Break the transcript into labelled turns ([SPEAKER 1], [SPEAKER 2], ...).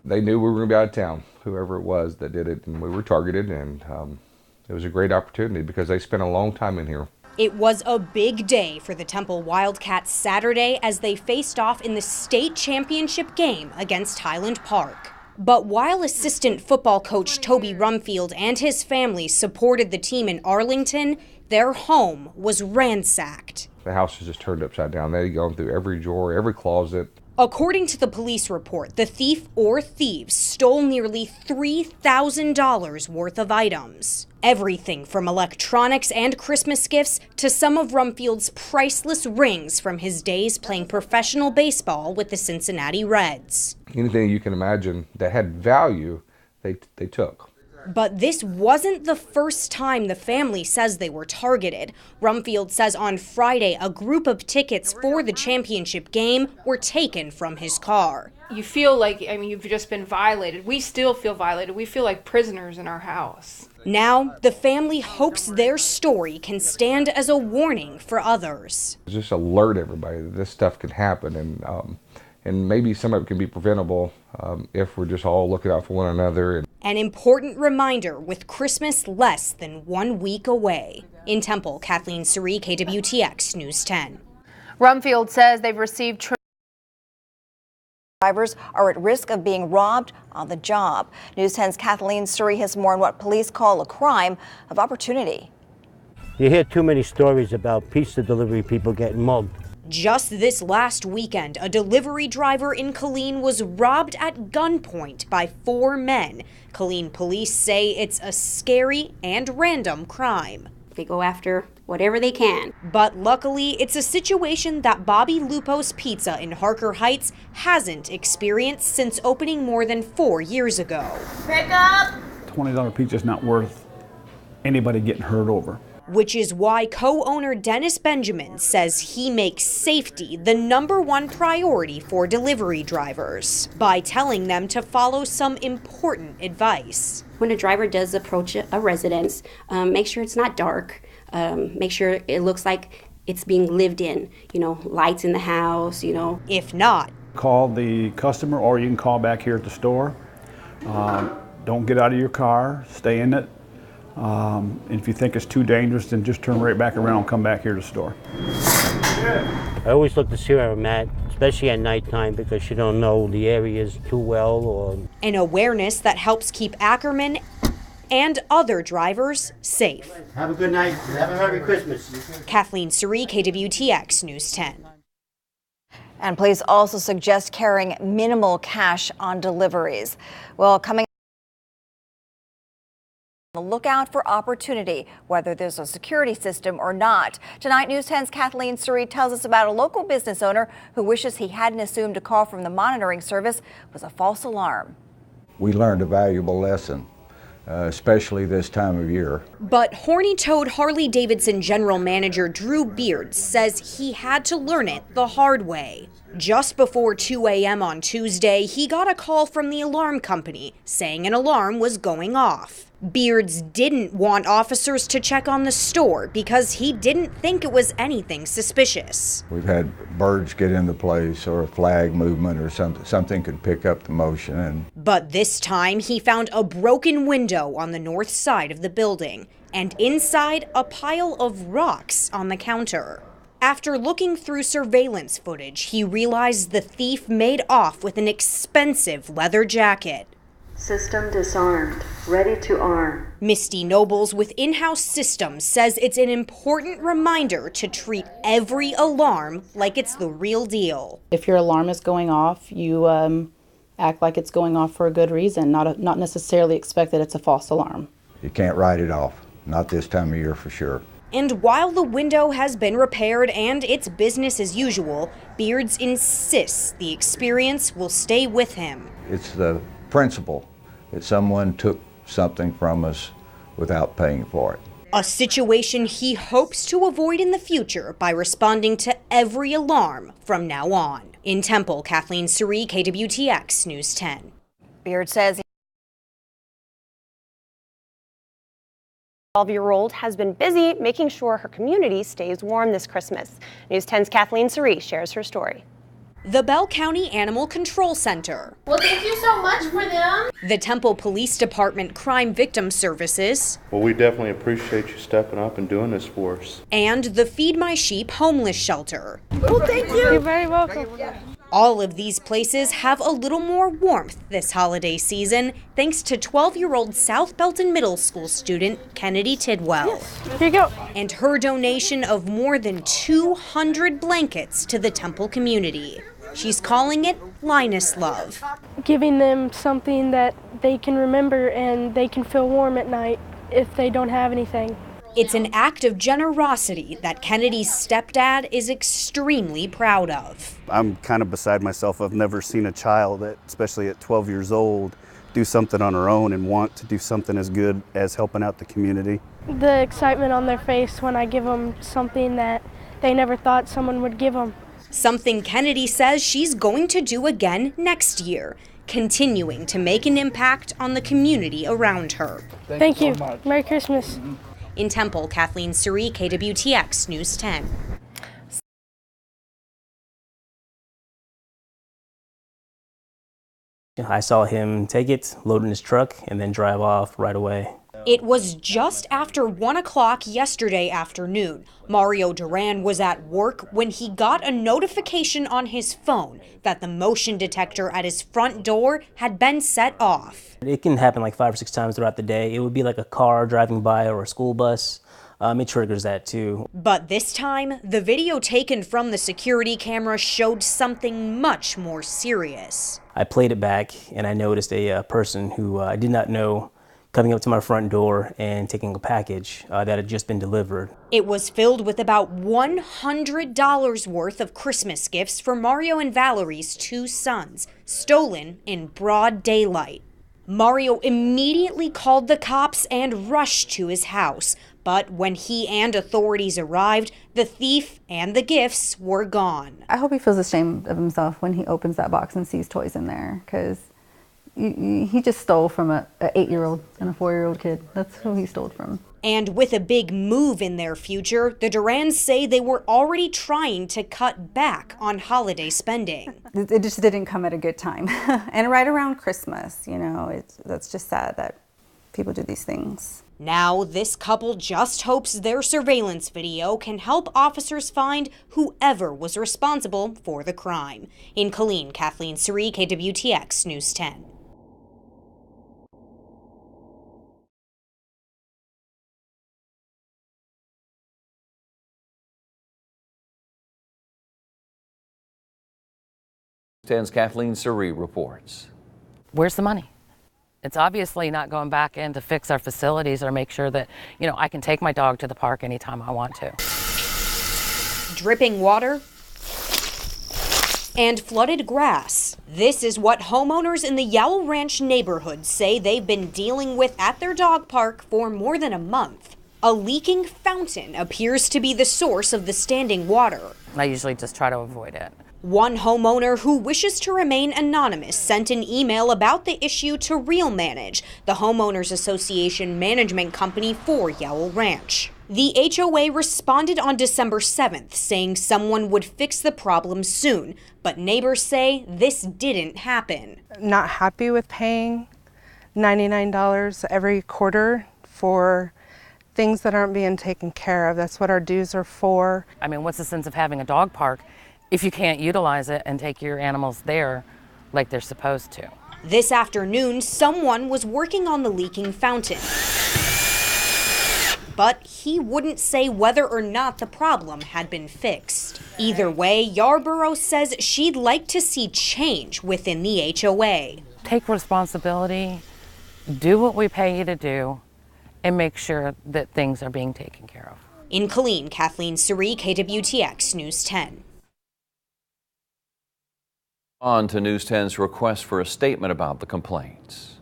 [SPEAKER 1] They knew we were going to be out of town, whoever it was that did it, and we were targeted, and it was a great opportunity because they spent a long time in here.
[SPEAKER 2] It was a big day for the Temple Wildcats Saturday as they faced off in the state championship game against Highland Park. But while assistant football coach Toby Rumfield and his family supported the team in Arlington, their home was ransacked.
[SPEAKER 1] The house was just turned upside down. They had gone through every drawer, every closet.
[SPEAKER 2] According to the police report, the thief or thieves stole nearly $3,000 worth of items. Everything from electronics and Christmas gifts to some of Rumfield's priceless rings from his days playing professional baseball with the Cincinnati Reds.
[SPEAKER 1] Anything you can imagine that had value, they took.
[SPEAKER 2] But this wasn't the first time the family says they were targeted. Rumfield says on Friday a group of tickets for the championship game were taken from his car.
[SPEAKER 3] You feel like, you've just been violated. We still feel violated. We feel like prisoners in our house.
[SPEAKER 2] Now, the family hopes their story can stand as a warning for others.
[SPEAKER 1] Just alert everybody that this stuff can happen, and maybe some of it can be preventable if we're just all looking out for one another.
[SPEAKER 2] An important reminder with Christmas less than 1 week away. In Temple, Kathleen Suri, KWTX News 10.
[SPEAKER 4] Rumfield says they've received
[SPEAKER 5] drivers are at risk of being robbed on the job. News 10's Kathleen Suri has more on what police call a crime of opportunity.
[SPEAKER 6] You hear too many stories about pizza delivery people getting mugged.
[SPEAKER 2] Just this last weekend, a delivery driver in Killeen was robbed at gunpoint by 4 men. Killeen police say it's a scary and random crime.
[SPEAKER 7] They go after whatever they can.
[SPEAKER 2] But luckily, it's a situation that Bobby Lupo's Pizza in Harker Heights hasn't experienced since opening more than 4 years ago.
[SPEAKER 7] Pick up!
[SPEAKER 8] $20 pizza is not worth anybody getting hurt over.
[SPEAKER 2] Which is why co-owner Dennis Benjamin says he makes safety the #1 priority for delivery drivers by telling them to follow some important advice.
[SPEAKER 7] When a driver does approach a residence, make sure it's not dark. Make sure it looks like it's being lived in, lights in the house,
[SPEAKER 2] If not,
[SPEAKER 8] call the customer or you can call back here at the store. Don't get out of your car, stay in it. And if you think it's too dangerous, then just turn right back around and come back here to the store.
[SPEAKER 6] I always look to see where I'm at, especially at nighttime, because you don't know the areas too well. Or
[SPEAKER 2] an awareness that helps keep Ackerman and other drivers safe.
[SPEAKER 6] Have a good night. Have a Merry Christmas.
[SPEAKER 2] Kathleen Suri, KWTX News 10.
[SPEAKER 5] And police also suggest carrying minimal cash on deliveries. Well, coming look out for opportunity, whether there's a security system or not. Tonight, News 10's Kathleen Suri tells us about a local business owner who wishes he hadn't assumed a call from the monitoring service was a false alarm.
[SPEAKER 9] We learned a valuable lesson, especially this time of year.
[SPEAKER 2] But Horny Toad Harley-Davidson General Manager Drew Beard says he had to learn it the hard way. Just before 2 a.m. on Tuesday, he got a call from the alarm company saying an alarm was going off. Beards didn't want officers to check on the store because he didn't think it was anything suspicious.
[SPEAKER 9] We've had birds get into place or a flag movement or something could pick up the motion.
[SPEAKER 2] But this time he found a broken window on the north side of the building and inside a pile of rocks on the counter. After looking through surveillance footage, he realized the thief made off with an expensive leather jacket.
[SPEAKER 10] System disarmed. Ready to arm.
[SPEAKER 2] Misty Nobles with In-House Systems says it's an important reminder to treat every alarm like it's the real deal.
[SPEAKER 11] If your alarm is going off, you act like it's going off for a good reason, not necessarily expect that it's a false alarm.
[SPEAKER 9] You can't write it off. Not this time of year for sure.
[SPEAKER 2] And while the window has been repaired and it's business as usual, Beards insists the experience will stay with him.
[SPEAKER 9] It's the principle that someone took something from us without paying for it.
[SPEAKER 2] A situation he hopes to avoid in the future by responding to every alarm from now on. In Temple, Kathleen Suri, KWTX News 10.
[SPEAKER 5] Beard says
[SPEAKER 12] 12-year-old has been busy making sure her community stays warm this Christmas. News 10's Kathleen Suri shares her story.
[SPEAKER 2] the Bell County Animal Control Center.
[SPEAKER 13] Well, thank you so much for them.
[SPEAKER 2] The Temple Police Department Crime Victim Services.
[SPEAKER 14] Well, we definitely appreciate you stepping up and doing this for us.
[SPEAKER 2] And the Feed My Sheep Homeless Shelter.
[SPEAKER 13] Well, thank you.
[SPEAKER 12] You're very welcome.
[SPEAKER 2] All of these places have a little more warmth this holiday season, thanks to 12-year-old South Belton Middle School student Kennedy Tidwell.
[SPEAKER 12] Yes. Here you go.
[SPEAKER 2] And her donation of more than 200 blankets to the Temple community. She's calling it Linus Love.
[SPEAKER 12] Giving them something that they can remember and they can feel warm at night if they don't have anything.
[SPEAKER 2] It's an act of generosity that Kennedy's stepdad is extremely proud of.
[SPEAKER 15] I'm kind of beside myself. I've never seen a child, especially at 12 years old, do something on her own and want to do something as good as helping out the community.
[SPEAKER 12] The excitement on their face when I give them something that they never thought someone would give them.
[SPEAKER 2] Something Kennedy says she's going to do again next year, continuing to make an impact on the community around her.
[SPEAKER 12] Thank you. Merry Christmas.
[SPEAKER 2] In Temple, Kathleen Suri, KWTX News 10.
[SPEAKER 16] I saw him take it, load in his truck, and then drive off right away.
[SPEAKER 2] It was just after 1 o'clock yesterday afternoon. Mario Duran was at work when he got a notification on his phone that the motion detector at his front door had been set off.
[SPEAKER 16] It can happen like 5 or 6 times throughout the day. It would be like a car driving by or a school bus. It triggers that too.
[SPEAKER 2] But this time, the video taken from the security camera showed something much more serious.
[SPEAKER 16] I played it back and I noticed a person who I did not know coming up to my front door and taking a package that had just been delivered.
[SPEAKER 2] It was filled with about $100 worth of Christmas gifts for Mario and Valerie's 2 sons, stolen in broad daylight. Mario immediately called the cops and rushed to his house, but when he and authorities arrived, the thief and the gifts were gone.
[SPEAKER 17] I hope he feels ashamed of himself when he opens that box and sees toys in there, because he just stole from an 8-year-old and a 4-year-old kid. That's who he stole from.
[SPEAKER 2] And with a big move in their future, the Durans say they were already trying to cut back on holiday spending.
[SPEAKER 17] It just didn't come at a good time. And right around Christmas, you know, that's just sad that people do these things.
[SPEAKER 2] Now, this couple just hopes their surveillance video can help officers find whoever was responsible for the crime. In Killeen, Kathleen Suri, KWTX News 10.
[SPEAKER 18] News 10's Kathleen Suri reports.
[SPEAKER 19] Where's the money? It's obviously not going back in to fix our facilities or make sure that, I can take my dog to the park anytime I want to.
[SPEAKER 2] Dripping water and flooded grass. This is what homeowners in the Yowl Ranch neighborhood say they've been dealing with at their dog park for more than a month. A leaking fountain appears to be the source of the standing water.
[SPEAKER 19] I usually just try to avoid it.
[SPEAKER 2] One homeowner who wishes to remain anonymous sent an email about the issue to Real Manage, the Homeowners Association management company for Yowl Ranch. The HOA responded on December 7th, saying someone would fix the problem soon, but neighbors say this didn't happen.
[SPEAKER 20] Not happy with paying $99 every quarter for things that aren't being taken care of. That's what our dues are for.
[SPEAKER 19] I mean, what's the sense of having a dog park if you can't utilize it and take your animals there like they're supposed to?
[SPEAKER 2] This afternoon, someone was working on the leaking fountain. But he wouldn't say whether or not the problem had been fixed. Either way, Yarborough says she'd like to see change within the HOA.
[SPEAKER 19] Take responsibility, do what we pay you to do, and make sure that things are being taken care of.
[SPEAKER 2] In Killeen, Kathleen Suri, KWTX News 10.
[SPEAKER 18] On to News 10's request for a statement about the complaints.